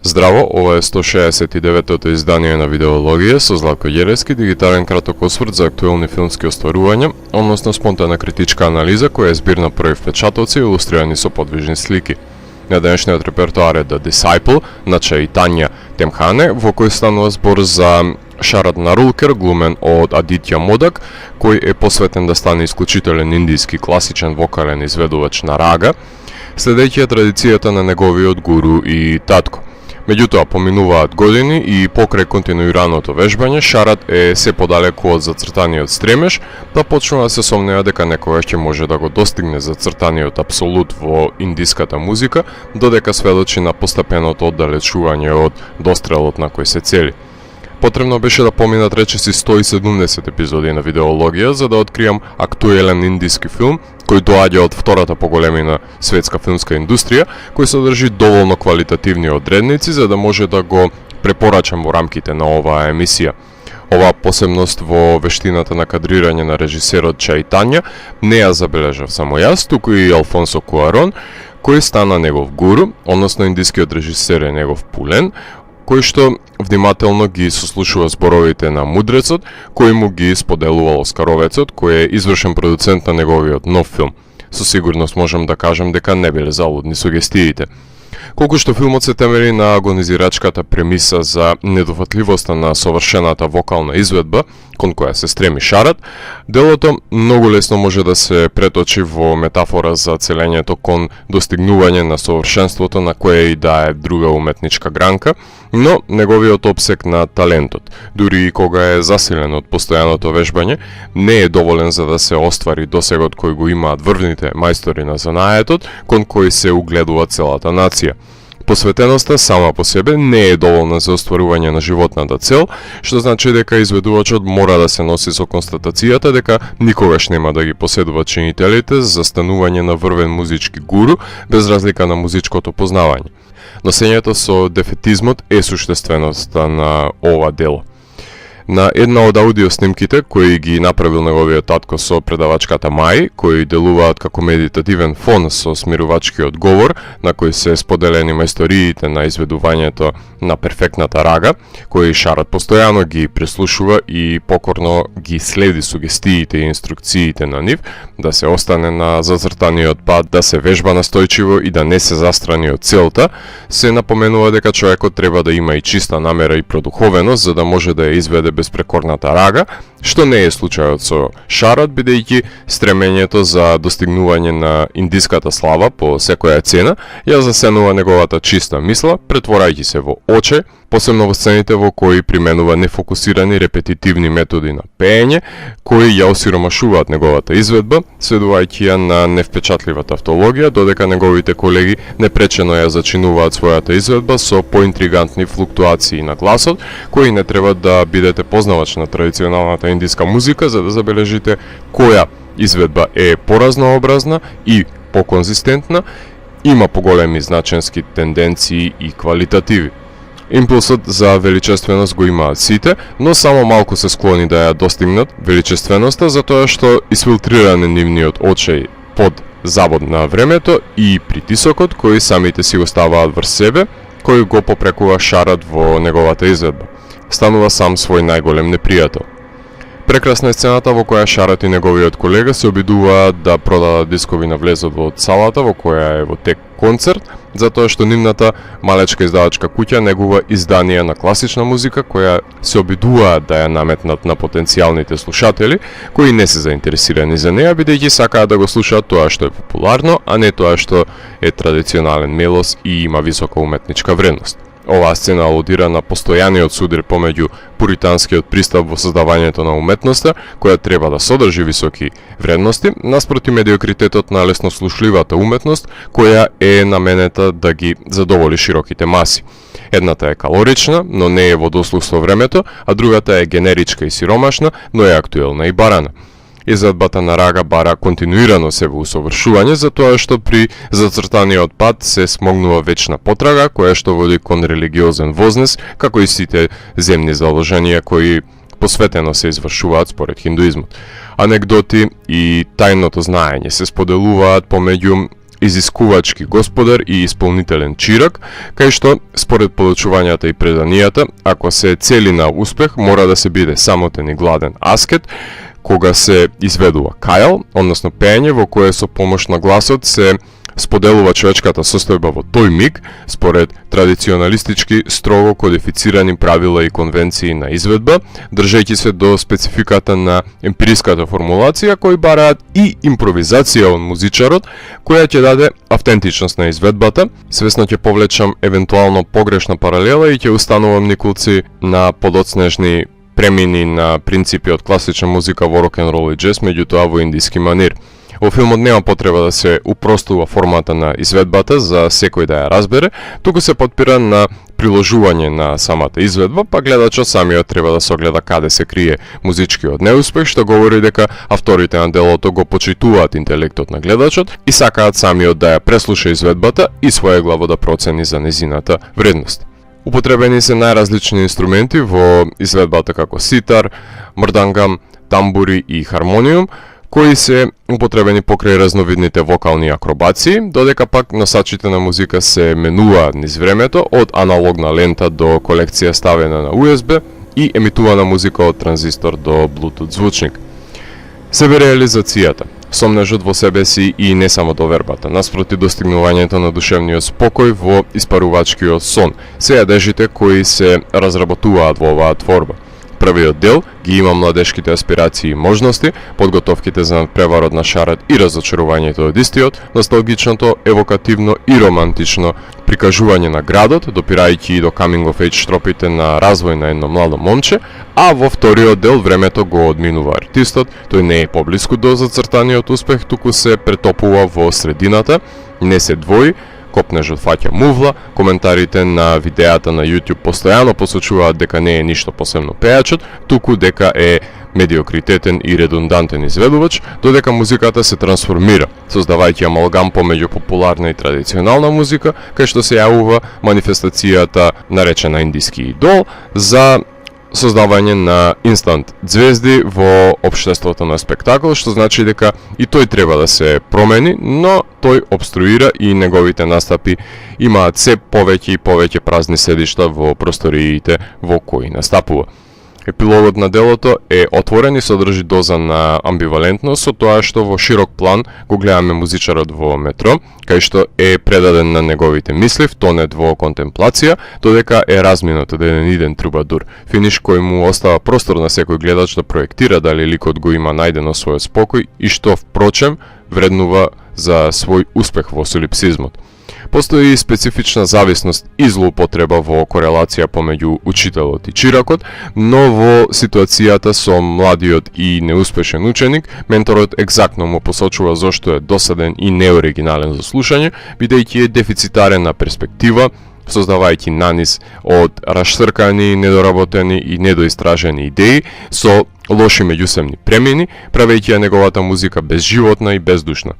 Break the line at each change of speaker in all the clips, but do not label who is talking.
Здраво, ова е 169-тото издание на Видеологија со Златко Ѓеревски, дигитален краток осврт за актуелни филмски остварувања, односно спонтана критичка анализа која е збир на први впечатоци илустрирани со подвижни слики. На денешниот репертоар е The Disciple на Чаитања Темхане, во кој станува збор за Шарад Нарулкер, глумен од Адитја Модак, кој е посветен да стане исклучителен индиски класичен вокален изведувач на рага, следејќи традицијата на неговиот гуру и татко. Меѓутоа, поминуваат години и покрај континуираното вежбање, Шарад е се подалеку од зацртаниот стремеж, да почнува да се сомнева дека некогаш ќе може да го достигне зацртаниот апсолут во индиската музика, додека сведочи на постепеното оддалечување од дострелот на кој се цели. Потребно беше да поминат речиси 170 епизоди на Видеологија за да откријам актуелен индиски филм кој доаѓа од втората поголемина светска филмска индустрија, кој содржи доволно квалитативни одредници за да може да го препорачам во рамките на оваа емисија. Оваа посебност во вештината на кадрирање на режисерот Чаитања не ја забележав само јас, туку и Алфонсо Куарон, кој стана негов гуру, односно индискиот режисер е негов пулен, кој што внимателно ги сослушува зборовите на мудрецот, кој му ги споделувал Оскаровецот, кој е извршен продуцент на неговиот нов филм. Со сигурност можам да кажам дека не биле залудни сугестиите. Колку што филмот се темели на агонизирачката премиса за недофатливоста на совршената вокална изведба, кон која се стреми Шарад, делото многу лесно може да се преточи во метафора за целењето кон достигнување на совршенството на која и да е друга уметничка гранка, но неговиот опсек на талентот, дури и кога е засилен од постојаното вежбање, не е доволен за да се оствари досегот кој го имаат врвните мајстори на занаетот, кон кој се угледува целата нација. Посветеноста сама по себе не е доволна за остварување на животната цел, што значи дека изведувачот мора да се носи со констатацијата дека никогаш нема да ги поседува чинителите за застанување на врвен музички гуру, без разлика на музичкото познавање. Носењето со дефетизмот е суштественоста на ова дело. На една од аудиоснимките кои ги направил неговиот татко со предавачката Мај, кои делуваат како медитативен фон со смирувачкиот говор, на кој се споделени мајсториите на изведувањето на перфектната рага, кои Шарад постојано ги преслушува и покорно ги следи сугестиите и инструкциите на нив, да се остане на зацртаниот пат, да се вежба настојчиво и да не се застрани од целта, се напоменува дека човекот треба да има и чиста намера и продуховеност за да може да ја изведе безпрекорната рага, што не е случајот со Шарад, бидејќи стремењето за достигнување на индиската слава по секоја цена ја засенува неговата чиста мисла, претворајќи се во оче, посебно во сцените во кои применува нефокусирани репетитивни методи на пеење, кои ја осиромашуваат неговата изведба, сведувајќи ја на невпечатливата автологија, додека неговите колеги непречено ја зачинуваат својата изведба со поинтригантни флуктуации на гласот, кои не треба да бидете познавач на традиционалната индиска музика за да забележите која изведба е поразнообразна и поконзистентна, има поголеми значенски тенденции и квалитативи. Импулсот за величественост го имаат сите, но само малку се склони да ја достигнат величественоста затоа што изфилтриране нивниот очеј под забод на времето и притисокот кои самите си го ставаат врз себе, кој го попрекува Шарад во неговата изведба. Станува сам свој најголем непријател. Прекрасна е сцената во која Шарад и неговиот колега се обидуваат да продадат дискови на влезот во салата во која е во тек концерт, затоа што нивната малечка издавачка куќа негува изданија на класична музика која се обидуваат да ја наметнат на потенцијалните слушатели, кои не се заинтересирани за неа, бидејќи сакаат да го слушаат тоа што е популарно, а не тоа што е традиционален мелос и има висока уметничка вредност. Оваа сцена алудира на постојаниот судар помеѓу пуританскиот пристап во создавањето на уметноста, која треба да содржи високи вредности, наспроти медиокритетот на лесно слушливата уметност, која е наменета да ги задоволи широките маси. Едната е калорична, но не е во дослух со времето, а другата е генеричка и сиромашна, но е актуелна и барана. Изведбата на рага бара континуирано себе усовршување, затоа што при зацртаниот пат се смогнува вечна потрага, која што води кон религиозен вознес, како и сите земни заложенија кои посветено се извршуваат според хиндуизмот. Анекдоти и тајното знаење се споделуваат помеѓу изискувачки господар и исполнителен чирак, кај што, според подочувањата и преданијата, ако се цели на успех, мора да се биде самотен и гладен аскет, кога се изведува кајал, односно пење во кое со помош на гласот се споделува човечката состојба во тој миг, според традиционалистички строго кодифицирани правила и конвенции на изведба, држејќи се до спецификата на емпириската формулација, кои бараат и импровизација од музичарот, која ќе даде автентичност на изведбата. Свесно ќе повлечам евентуално погрешна паралела и ќе установам неколци на подоцнежни премини на принципи од класична музика во рок-н-рол и джез, меѓутоа во индиски манир. Во филмот нема потреба да се упростува формата на изведбата за секој да ја разбере, туку се потпира на приложување на самата изведба, па гледачот самиот треба да се огледа каде се крие музичкиот неуспех, што говори дека авторите на делото го почитуваат интелектот на гледачот и сакаат самиот да ја преслуша изведбата и своеглаво да процени за незината вредност. Употребени се најразлични инструменти во изведбата како ситар, мрдангам, тамбури и хармониум, кои се употребени покрај разновидните вокални акробации, додека пак носачите на музика се менуваат низ времето од аналогна лента до колекција ставена на USB и емитувана музика од транзистор до Bluetooth звучник. Себереализацијата, сомнежот во себе си и не само довербата, наспроти достигнувањето на душевниот спокој во испарувачкиот сон, се јадежите кои се разработуваат во оваа творба. Првиот дел ги има младешките аспирации и можности, подготовките за надпреварот на шарат и разочарувањето од истиот, носталгичното, евокативно и романтично прикажување на градот, допирајќи и до coming of age тропите на развој на едно младо момче, а во вториот дел времето го одминува артистот, тој не е поблиску до зацртаниот успех, туку се претопува во средината, не се двои, копнежот фаќа мувла, коментарите на видеата на YouTube постојано посочуваат дека не е ништо посебно пејачот, туку дека е медиокритетен и редундантен изведувач, додека музиката се трансформира, создавајќи амалгам помеѓу популарна и традиционална музика, кај што се јавува манифестацијата наречена индиски идол за создавање на инстант звезди во општеството на спектакл, што значи дека и тој треба да се промени, но тој обструира и неговите настапи имаат се повеќе и повеќе празни седишта во просториите во кои настапува. Епилогот на делото е отворен и содржи доза на амбивалентност со тоа што во широк план го гледаме музичарот во метро, кај што е предаден на неговите мисли, втонет во контемплација, додека е разминат од еден иден трубадур, финиш кој му остава простор на секој гледач да проектира дали ликот го има најдено својот спокој и што, впрочем, вреднува за свој успех во солипсизмот. Постои специфична зависност и злоупотреба во корелација помеѓу учителот и чиракот, но во ситуацијата со младиот и неуспешен ученик, менторот екзактно му посочува зошто е досаден и неоригинален за слушање, бидејќи е дефицитарен на перспектива, создавајќи наниз од расцркани, недоработени и недоистражени идеи со лоши меѓусебни премени, правејќи ја неговата музика безживотна и бездушна.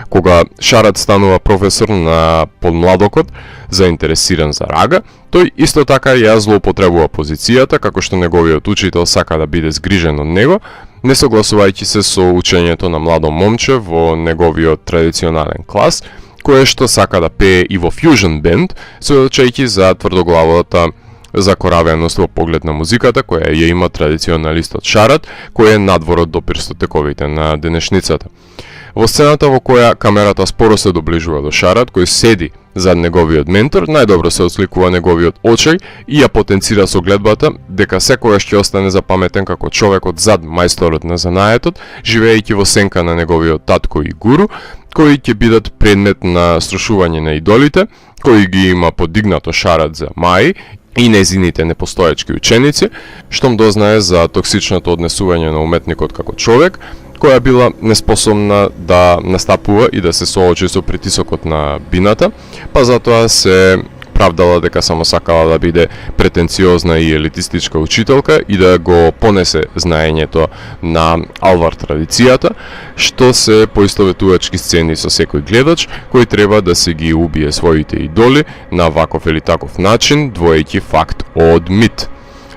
Кога Шарат станува професор на подмладокот, заинтересиран за рага, тој исто така ја злоупотребува позицијата, како што неговиот учител сака да биде згрижен од него, не согласувајќи се со учењето на младо момче во неговиот традиционален клас, кое што сака да пее и во фјужен бенд, сведочејќи за тврдоглавата закоравеност во поглед на музиката која ја има традиционалистот Шарат, кој е надвор од допирстотековите на денешницата. Во сцената во која камерата споро се доближува до Шарат, кој седи зад неговиот ментор, најдобро се осликува неговиот очај и ја потенцира со гледбата дека секогаш ќе остане запаметен како човекот зад мајсторот на занаетот, живеејќи во сенка на неговиот татко и гуру, кои ќе бидат предмет на струшување на идолите, кои ги има подигнато Шарат за Маи и незините непостоечки ученици, штом дознае за токсичното однесување на уметникот како човек, која била неспособна да настапува и да се соочи со притисокот на бината, па затоа се правдала дека само сакала да биде претенциозна и елитистичка учителка и да го понесе знаењето на алвар традицијата, што се поистоветувачки сцени со секој гледач кој треба да се ги убие своите идоли на ваков или таков начин, двоејќи факт од мит.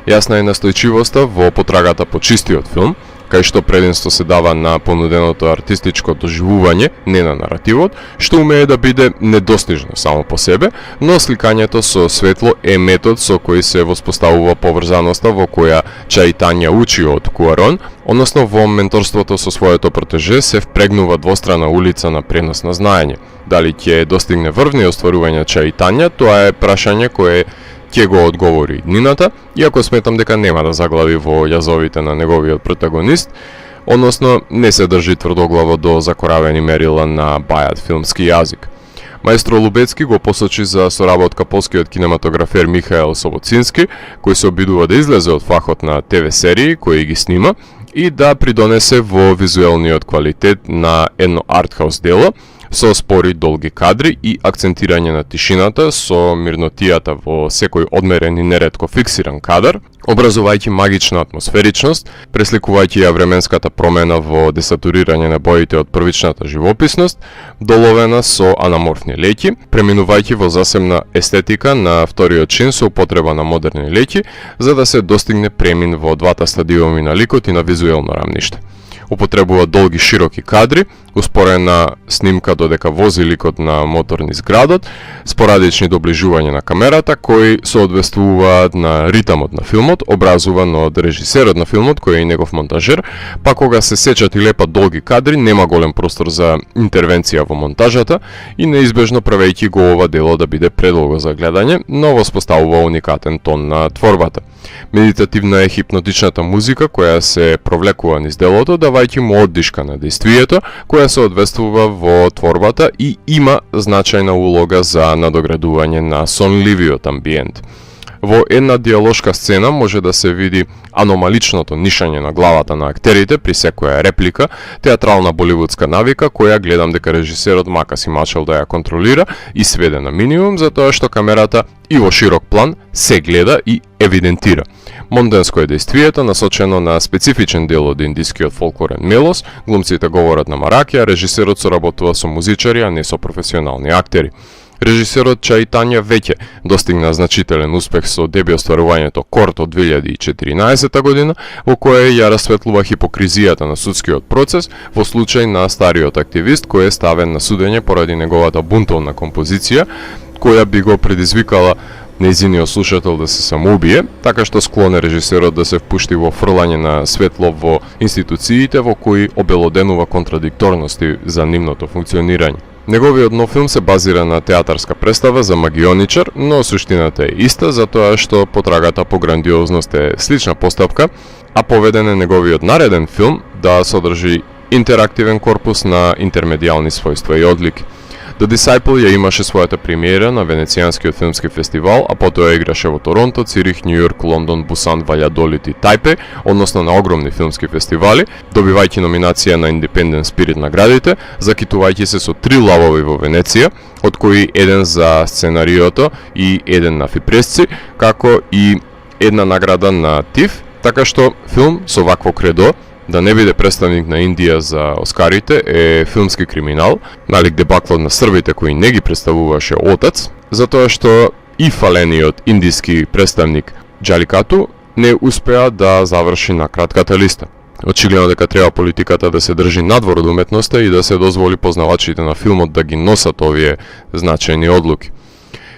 Јасна е настојчивоста во потрагата по чистиот филм, кај што прединство се дава на понуденото артистичко доживување, не на наративот, што умее да биде недостижно само по себе, но сликањето со светло е метод со кој се воспоставува поврзаноста во која Чаитања учи од Куарон, односно во менторството со своето протеже се впрегнува двострана улица на пренос на знаење. Дали ќе достигне врвни остварување Чаитања, тоа е прашање кое ќе го одговори иднината, иако сметам дека нема да заглави во јазовите на неговиот протагонист, односно не се држи тврдоглаво до закоравени мерила на бајат филмски јазик. Маестро Лубецки го посочи за соработка полскиот кинематографер Михаел Собоцински, кој се обидува да излезе од фахот на ТВ серии кои ги снима и да придонесе во визуелниот квалитет на едно артхаус дело, со спори долги кадри и акцентирање на тишината со мирнотијата во секој одмерен и неретко фиксиран кадар, образувајќи магична атмосферичност, пресликувајќи ја временската промена во десатурирање на боите од првичната живописност, доловена со анаморфни леќи, преминувајќи во засебна естетика на вториот чин со употреба на модерни леќи, за да се достигне премин во двата стадиуми на ликот и на визуелно рамниште. Употребува долги широки кадри, успорена снимка додека вози ликот на мотор низ градот, спорадични доближувања на камерата кои соодветствуваат на ритамот на филмот, образуван од режисерот на филмот кој е и негов монтажер, па кога се сечат и лепат долги кадри, нема голем простор за интервенција во монтажата и неизбежно правејќи го ова дело да биде предолго за гледање, но воспоставува уникатен тон на творбата. Медитативна е хипнотичната музика која се провлекува низ делото, давајќи му оддишка на действието, која се одвествува во творбата и има значајна улога за надоградување на сонливиот амбиент. Во една диалошка сцена може да се види аномаличното нишање на главата на актерите при секоја реплика, театрална боливудска навика која гледам дека режисерот мака си мачел да ја контролира и сведе на минимум, затоа што камерата и во широк план се гледа и евидентира. Монденско е действието, насочено на специфичен дел од индискиот фолклорен мелос, глумците говорат на мараки, а режисерот соработува со музичари, а не со професионални актери. Режисерот Чаитања веќе достигна значителен успех со деби остварувањето Корт од 2014 година, во кое ја расветлува хипокризијата на судскиот процес во случај на стариот активист кој е ставен на судење поради неговата бунтовна композиција, која би го предизвикала нејзиниот слушател да се самоубие, така што склоне режисерот да се впушти во фрлање на светло во институциите во кои обелоденува контрадикторности за нивното функционирање. Неговиот нов филм се базира на театарска представа за магионичар, но суштината е иста, затоа што потрагата по грандиозност е слична постапка, а поведен е неговиот нареден филм да содржи интерактивен корпус на интермедијални својства и одлики. The Disciple ја имаше својата премиера на Венецијанскиот филмски фестивал, а потоа играше во Торонто, Цирих, Њу Јорк, Лондон, Бусан, Ваљадолид и Тајпе, односно на огромни филмски фестивали, добивајќи номинација на Independent Spirit наградите, закитувајќи се со 3 лавови во Венеција, од кои еден за сценариото и еден на Фипресци, како и една награда на ТИФ, така што филм со вакво кредо да не биде представник на Индија за Оскарите е филмски криминал, налик дебаклот на србите кои не ги представуваше отац, затоа што и фалениот индиски представник Джаликату не успеа да заврши на кратката листа. Очигледно дека треба политиката да се држи надвор од уметноста и да се дозволи познавачите на филмот да ги носат овие значајни одлуки.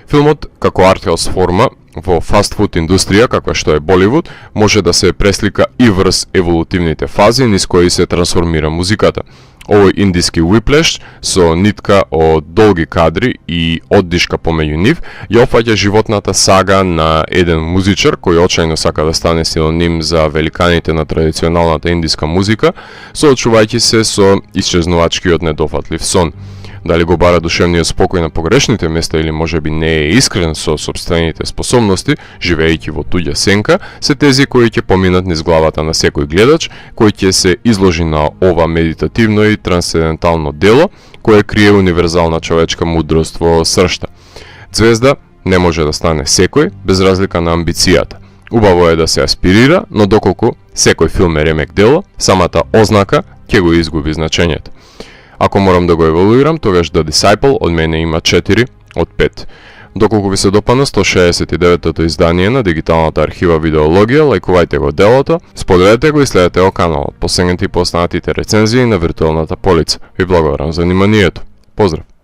Филмот, како артхаус форма, во фастфуд индустрија, каква што е Боливуд, може да се преслика и врз еволутивните фази низ кои се трансформира музиката. Овој индиски whiplash со нитка од долги кадри и оддишка помеѓу нив ја опфаќа животната сага на еден музичар кој очајно сака да стане синоним за великаните на традиционалната индиска музика, соочувајќи се со исчезнувачкиот недофатлив сон. Дали го бара душевниот спокој на погрешните места или можеби не е искрен со сопствените способности, живеејќи во туѓа сенка, се тези кои ќе поминат низ главата на секој гледач, кој ќе се изложи на ова медитативно и трансцендентално дело, кое крие универзална човечка мудрост во сршта. Звезда не може да стане секој, без разлика на амбицијата. Убаво е да се аспирира, но доколку секој филм е ремек дело, самата ознака ќе го изгуби значењето. Ако морам да го евалуирам, тогаш The Disciple од мене има 4 од 5. Доколку ви се допадна 169-тото издание на дигиталната архива Видеологија, лајкувајте го делото, споделете го и следете го каналот. Посегнете и по останатите рецензии на виртуелната полица. Ви благодарам за вниманието. Поздрав!